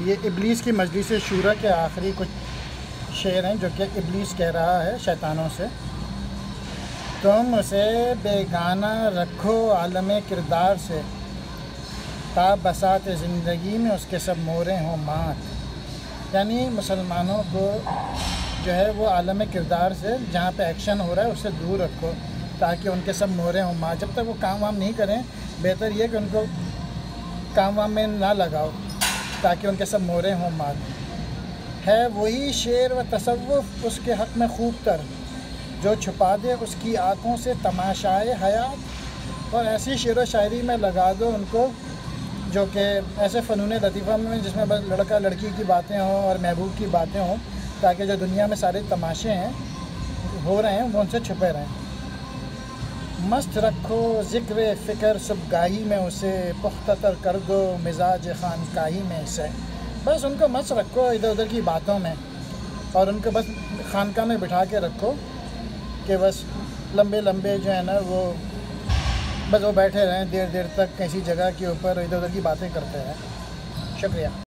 یہ ابلیس کی مجلس شورا کے آخری کچھ شعر ہیں جو کہ ابلیس کہہ رہا ہے شیطانوں سے۔ تم اسے بیگانہ رکھو عالم کردار سے، تا بساط زندگی میں اس کے سب مورے ہوں مات۔ یعنی مسلمانوں کو جو ہے وہ عالم کردار سے، جہاں پہ ایکشن ہو رہا ہے اس سے دور رکھو تاکہ ان کے سب مورے ہوں مات۔ جب تک وہ کام وام نہیں کریں، بہتر یہ کہ ان کو کام وام میں نہ لگاؤ تاکہ ان کے سب مورے ہوں مات۔ ہے وہی شعر و تصوف اس کے حق میں خوب تر، جو چھپا دے اس کی آنکھوں سے تماشائے حیات۔ اور ایسی شعر و شاعری میں لگا دو ان کو جو کہ ایسے فنون لطیفہ میں جس میں بس لڑکا لڑکی کی باتیں ہوں اور محبوب کی باتیں ہوں، تاکہ جو دنیا میں سارے تماشے ہیں ہو رہے ہیں وہ ان سے چھپے رہیں۔ مست رکھو ذکر فکر صبحگاہی میں اسے، پختہ تر کر دو مزاج خانقاہی میں اسے۔ بس ان کو مست رکھو ادھر ادھر کی باتوں میں، اور ان کو بس خانقاہ میں بٹھا کے رکھو کہ بس لمبے لمبے جو ہے نا وہ بس وہ بیٹھے رہیں دیر دیر تک کسی جگہ کے اوپر ادھر ادھر کی باتیں کرتے رہیں۔ شکریہ۔